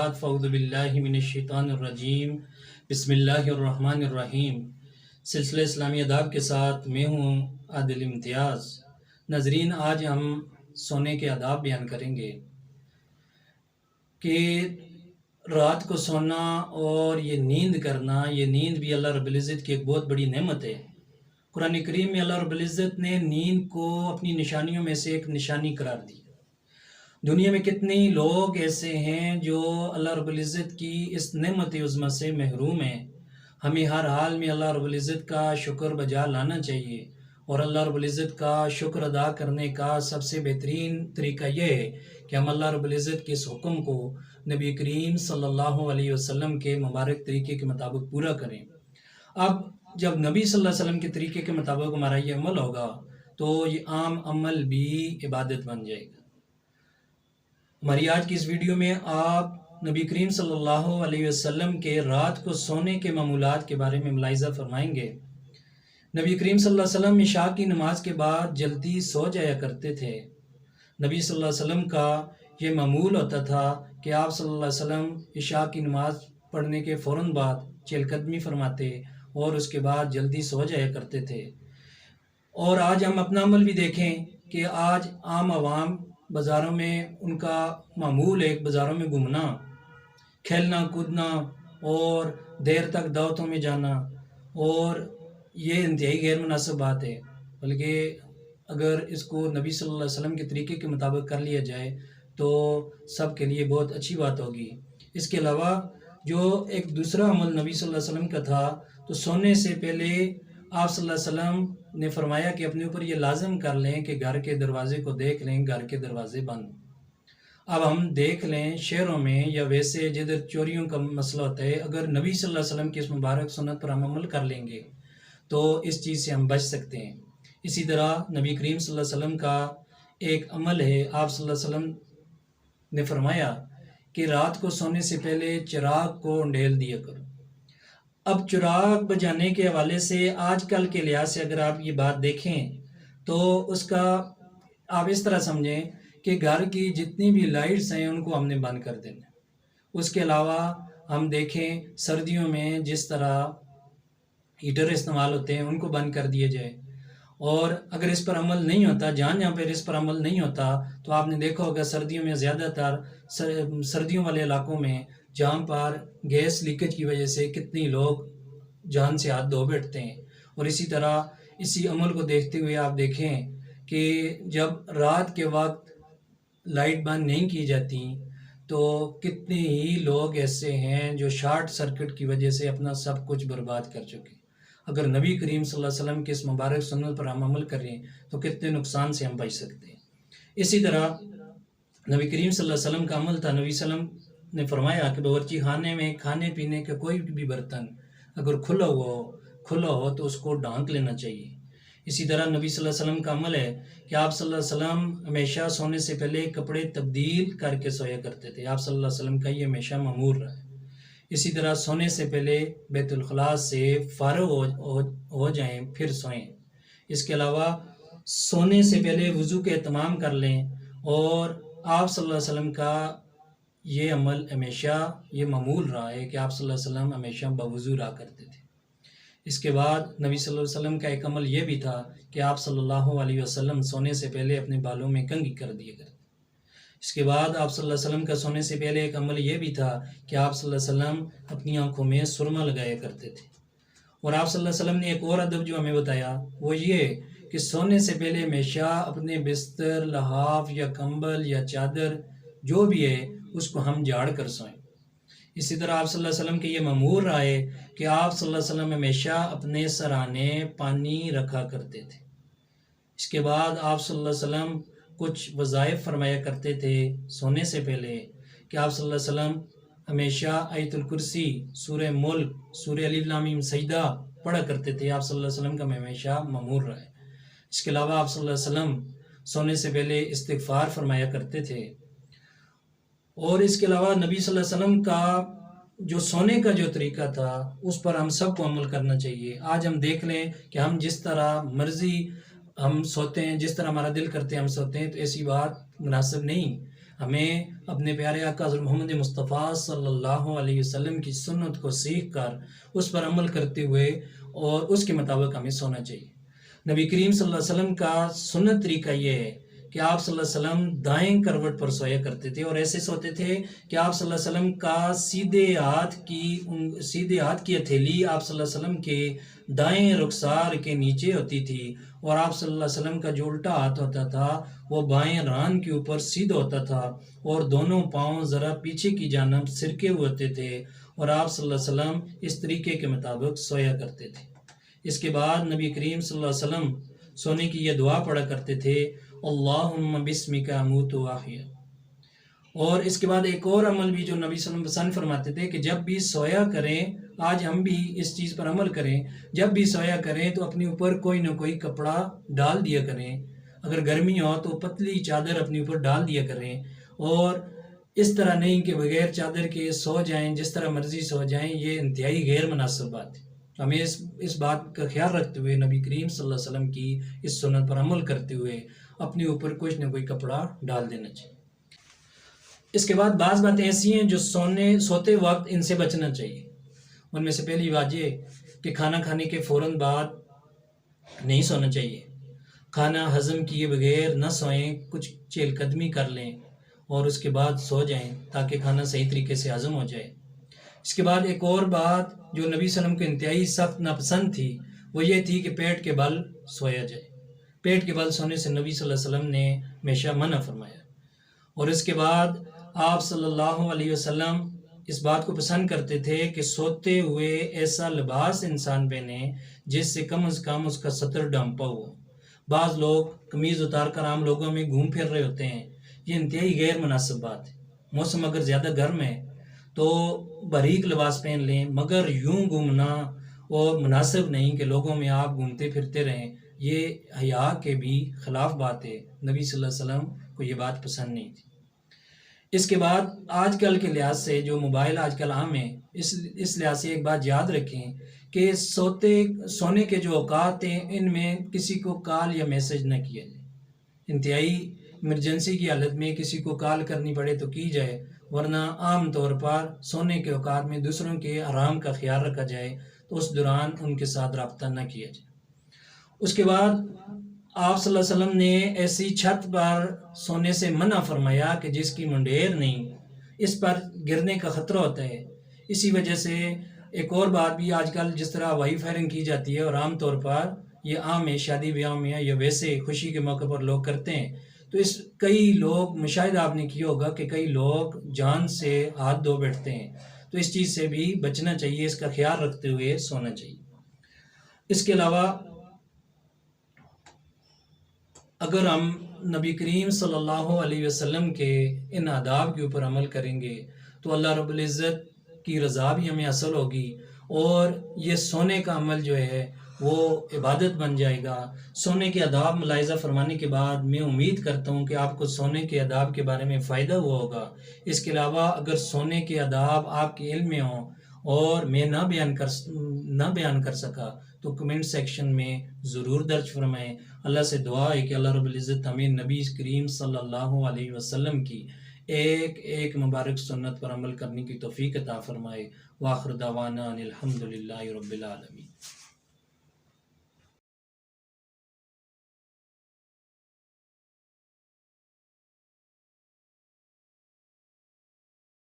बाद फ़अऊज़ु बिल्लाहि मिनश्शैतानिर्रजीम बिस्मिल्लाहिर्रहमानिर्रहीम। सिलसिले इस्लामी अदाब के साथ मैं हूँ आदिल इम्तियाज़। नाज़रीन, आज हम सोने के आदाब बयान करेंगे कि रात को सोना और ये नींद करना, ये नींद भी अल्लाह रब्बुल इज़्ज़त की एक बहुत बड़ी नेमत है। कुरान करीम में अल्लाह रब्बुल इज़्ज़त ने नींद को अपनी निशानियों में से एक निशानी करार दी। दुनिया में कितने लोग ऐसे हैं जो अल्लाह रब्बुल इज़्ज़त की इस नेमत उज़्मा से महरूम हैं। हमें हर हाल में अल्लाह रब्बुल इज़्ज़त का शुक्र बजा लाना चाहिए और अल्लाह रब्बुल इज़्ज़त का शुक्र अदा करने का सबसे बेहतरीन तरीका यह है कि हम अल्लाह रब्बुल इज़्ज़त के इस हुक्म को नबी करीम सल्लल्लाहु अलैहि वसल्लम के मुबारक तरीके के मुताबिक पूरा करें। अब जब नबी सल्लल्लाहु अलैहि वसल्लम के तरीके के मुताबिक हमारा ये अमल होगा तो ये आम अमल भी इबादत बन जाएगा। हमारी आज की इस वीडियो में आप नबी करीम सल्लल्लाहु अलैहि वसल्लम के रात को सोने के मामूलात के बारे में मुलाहिज़ा फरमाएंगे। नबी करीम सल्लल्लाहु अलैहि वसल्लम इशा की नमाज के बाद जल्दी सो जाया करते थे। नबी सल्लल्लाहु अलैहि वसल्लम का ये मामूल होता था कि आप सल्लल्लाहु अलैहि वसल्लम इशा की नमाज पढ़ने के फ़ौरन बाद चहलकदमी फरमाते और उसके बाद जल्दी सो जाया करते थे। और आज हम अपना अमल भी देखें कि आज आम आवाम बाज़ारों में उनका मामूल है बाज़ारों में घूमना, खेलना कूदना और देर तक दावतों में जाना, और ये इंतहाई गैर मुनासिब बात है। बल्कि अगर इसको नबी सल्लल्लाहु अलैहि वसल्लम के तरीके के मुताबिक कर लिया जाए तो सब के लिए बहुत अच्छी बात होगी। इसके अलावा जो एक दूसरा अमल नबी सल्लल्लाहु अलैहि वसल्लम का था, तो सोने से पहले आप सल्लल्लाहु अलैहि वसल्लम ने फरमाया कि अपने ऊपर ये लाजम कर लें कि घर के दरवाजे को देख लें, घर के दरवाजे बंद। अब हम देख लें शहरों में या वैसे जिधर चोरियों का मसला होता है, अगर नबी सल्लल्लाहु अलैहि वसल्लम की इस मुबारक सुन्नत पर हम अमल कर लेंगे तो इस चीज़ से हम बच सकते हैं। इसी तरह नबी करीम सल्लल्लाहु अलैहि वसल्लम का एक अमल है, आप सल्लल्लाहु अलैहि वसल्लम ने फरमाया कि रात को सोने से पहले चिराग को उंडेल दिया करो। अब चिराग बजाने के हवाले से आजकल के लिहाज से अगर आप ये बात देखें तो उसका आप इस तरह समझें कि घर की जितनी भी लाइट्स हैं उनको हमने बंद कर देना। उसके अलावा हम देखें सर्दियों में जिस तरह हीटर इस्तेमाल होते हैं उनको बंद कर दिए जाए। और अगर इस पर अमल नहीं होता, जहाँ पर इस पर अमल नहीं होता, तो आपने देखा होगा सर्दियों में ज़्यादातर सर्दियों वाले इलाकों में जहाँ पर गैस लीकेज की वजह से कितने लोग जान से हाथ धो बैठते हैं। और इसी तरह इसी अमल को देखते हुए आप देखें कि जब रात के वक्त लाइट बंद नहीं की जाती तो कितने ही लोग ऐसे हैं जो शॉर्ट सर्किट की वजह से अपना सब कुछ बर्बाद कर चुके। अगर नबी करीम सल्लल्लाहु अलैहि वसल्लम के इस मुबारक सुन्नत पर हम अमल करें तो कितने नुकसान से हम बच सकते हैं। इसी तरह नबी करीम सल्लल्लाहु अलैहि वसल्लम का अमल था, नबी सल्लम ने फरमाया कि बावर्ची खाने में खाने पीने का कोई भी बर्तन अगर खुला हो तो उसको ढांक लेना चाहिए। इसी तरह नबी सल्लल्लाहु अलैहि वसल्लम का अमल है कि आप सल्लल्लाहु अलैहि वसल्लम हमेशा सोने से पहले कपड़े तब्दील करके सोया करते थे। आप सल्लल्लाहु अलैहि वसल्लम का ये हमेशा मामूल रहा है। इसी तरह सोने से पहले बैतुल खला से फ़ारिग हो जाएं फिर सोएं। इसके अलावा सोने से पहले वज़ू के एहतमाम कर लें, और आप सल्लल्लाहु अलैहि वसल्लम का ये अमल हमेशा ये मामूल रहा है कि आप सल्लल्लाहु अलैहि वसल्लम हमेशा बवज़ू रहा करते थे। इसके बाद नबी सल्लल्लाहु अलैहि वसल्लम का एक अमल ये भी था कि आप सल्लल्लाहु अलैहि वसल्लम सोने से पहले अपने बालों में कंघी कर दिया करते। इसके बाद आप सल्लल्लाहु अलैहि वसल्लम का सोने से पहले एक अमल ये भी था कि आप सल्लल्लाहु अलैहि वसल्लम अपनी आँखों में सुरमा लगाया करते थे। और आप सल्लल्लाहु अलैहि वसल्लम ने एक और अदब जो हमें बताया वो ये कि सोने से पहले हमेशा अपने बिस्तर, लहाफ या कंबल या चादर जो भी है उसको हम झाड़ कर सोएं। इसी तरह आप सल्लल्लाहु अलैहि वसल्लम के ये मामूल रहा है कि आप सल्लल्लाहु अलैहि वसल्लम हमेशा अपने सराहने पानी रखा करते थे। इसके बाद आप सल्लल्लाहु अलैहि वसल्लम कुछ वज़ाइफ फरमाया करते थे सोने से पहले कि आप सल्लल्लाहु अलैहि वसल्लम हमेशा आयतुल कुर्सी, सूरह मुल्क, सूरह अलिफ लाम मीम सजदा पढ़ा करते थे। आप सल्लल्लाहु अलैहि वसल्लम का हमेशा मामूल रहा है। इसके अलावा आप सल्लल्लाहु अलैहि वसल्लम सोने से पहले इस्तिग़फ़ार फरमाया करते थे। और इसके अलावा नबी सल्लल्लाहु अलैहि वसल्लम का जो सोने का जो तरीका था उस पर हम सबको अमल करना चाहिए। आज हम देख लें कि हम जिस तरह मर्ज़ी हम सोते हैं, जिस तरह हमारा दिल करते हैं हम सोते हैं, तो ऐसी बात मुनासिब नहीं। ہمیں اپنے پیارے آقا حضرت محمد مصطفیٰ صلی اللہ علیہ وسلم کی سنت کو سیکھ کر اس پر عمل کرتے ہوئے اور اس کے مطابق ہمیں سونا چاہیے۔ نبی کریم صلی اللہ علیہ وسلم کا سنت طریقہ یہ ہے کہ آپ صلی اللہ علیہ وسلم دائیں کروٹ پر سویا کرتے تھے، اور ایسے سوتے تھے کہ آپ صلی اللہ علیہ وسلم کا سیدھے ہاتھ کی ہتھیلی آپ صلی اللہ علیہ وسلم کے دائیں رخسار کے نیچے ہوتی تھی، اور آپ صلی اللہ علیہ وسلم کا جو الٹا ہاتھ ہوتا تھا وہ بائیں ران کے اوپر سیدھا ہوتا تھا، اور دونوں پاؤں ذرا پیچھے کی جانب سرکے ہوئے ہوتے تھے، اور آپ صلی اللہ علیہ وسلم اس طریقے کے مطابق سویا کرتے تھے۔ اس کے بعد نبی کریم صلی اللہ علیہ وسلم سونے کی یہ دعا پڑھا کرتے تھے، اللہم بسمک اموت و احیا۔ اور اس کے بعد ایک اور عمل بھی جو نبی صلی اللہ علیہ وسلم پسند فرماتے تھے کہ جب بھی سویا کریں، آج ہم بھی اس چیز پر عمل کریں، جب بھی سویا کریں تو اپنے اوپر کوئی نہ کوئی کپڑا ڈال دیا کریں، اگر گرمی ہو تو پتلی چادر اپنے اوپر ڈال دیا کریں، اور اس طرح نہیں کہ بغیر چادر کے سو جائیں، جس طرح مرضی سو جائیں، یہ انتہائی غیر مناسب بات ہے۔ ہمیں اس بات کا خیال رکھتے ہوئے نبی کریم صلی اللہ علیہ وسلم کی اس سنت پر عمل کرتے ہوئے اپنے اوپر کچھ نہ کوئی کپڑا ڈال دینا چاہیے۔ اس کے بعد بعض باتیں ایسی ہیں جو سوتے وقت ان سے بچنا چاہیے۔ ان میں سے پہلی بات یہ کہ کھانا کھانے کے فوراً بعد نہیں سونا چاہیے، کھانا ہضم کیے بغیر نہ سوئیں، کچھ چہل قدمی کر لیں اور اس کے بعد سو جائیں تاکہ کھانا صحیح طریقے سے ہضم ہو جائے۔ اس کے بعد ایک اور بات جو نبی صلی اللہ علیہ وسلم کو انتہائی سخت ناپسند تھی وہ یہ تھی کہ پیٹ کے بل سویا جائے۔ پیٹ کے بل سونے سے نبی صلی اللہ علیہ وسلم نے ہمیشہ منع فرمایا۔ اور اس کے بعد آپ صلی اللہ علیہ وسلم اس بات کو پسند کرتے تھے کہ سوتے ہوئے ایسا لباس انسان پہنے جس سے کم از کم اس کا سطر ڈھانپا ہو۔ بعض لوگ قمیض اتار کر عام لوگوں میں گھوم پھر رہے ہوتے ہیں، یہ انتہائی غیر مناسب بات ہے۔ موسم اگر زیادہ گرم ہے تو باریک لباس پہن لیں، مگر یوں گھومنا اور مناسب نہیں کہ لوگوں میں آپ گھومتے پھرتے رہیں، یہ حیا کے بھی خلاف بات ہے۔ نبی صلی اللہ علیہ وسلم کو یہ بات پسند نہیں تھی۔ اس کے بعد آج کل کے لحاظ سے جو موبائل آج کل عام ہے، اس لحاظ سے ایک بات یاد رکھیں کہ سونے کے جو اوقات ہیں ان میں کسی کو کال یا میسج نہ کیا جائے۔ انتہائی ایمرجنسی کی حالت میں کسی کو کال کرنی پڑے تو کی جائے، ورنہ عام طور پر سونے کے اوقات میں دوسروں کے آرام کا خیال رکھا جائے تو اس دوران ان کے ساتھ رابطہ نہ کیا جائے۔ اس کے بعد آپ صلی اللہ علیہ وسلم نے ایسی چھت پر سونے سے منع فرمایا کہ جس کی منڈیر نہیں، اس پر گرنے کا خطرہ ہوتا ہے۔ اسی وجہ سے ایک اور بات بھی آج کل جس طرح وائی فائرنگ کی جاتی ہے اور عام طور پر یہ عام ہے، شادی بیاہ میں یا ویسے خوشی کے موقع پر لوگ کرتے ہیں، تو کئی لوگ مشاہدہ آپ نے کیا ہوگا کہ کئی لوگ جان سے ہاتھ دھو بیٹھتے ہیں، تو اس چیز سے بھی بچنا چاہیے، اس کا خیال رکھتے ہوئے سونا چاہیے۔ اس کے علاوہ اگر ہم نبی کریم صلی اللہ علیہ وسلم کے ان آداب کے اوپر عمل کریں گے تو اللہ رب العزت کی رضا بھی ہمیں حاصل ہوگی، اور یہ سونے کا عمل جو ہے وہ عبادت بن جائے گا۔ سونے کے آداب ملاحظہ فرمانے کے بعد میں امید کرتا ہوں کہ آپ کو سونے کے آداب کے بارے میں فائدہ ہوا ہوگا۔ اس کے علاوہ اگر سونے کے آداب آپ کے علم میں ہوں اور میں نہ بیان کر سکا تو کمنٹ سیکشن میں ضرور درج فرمائیں۔ اللہ سے دعا ہے کہ اللہ رب العزت ہمیں نبی کریم صلی اللہ علیہ وسلم کی ایک ایک مبارک سنت پر عمل کرنے کی توفیق عطا فرمائے۔ وآخر دعوانا ان الحمد للہ رب العالمین۔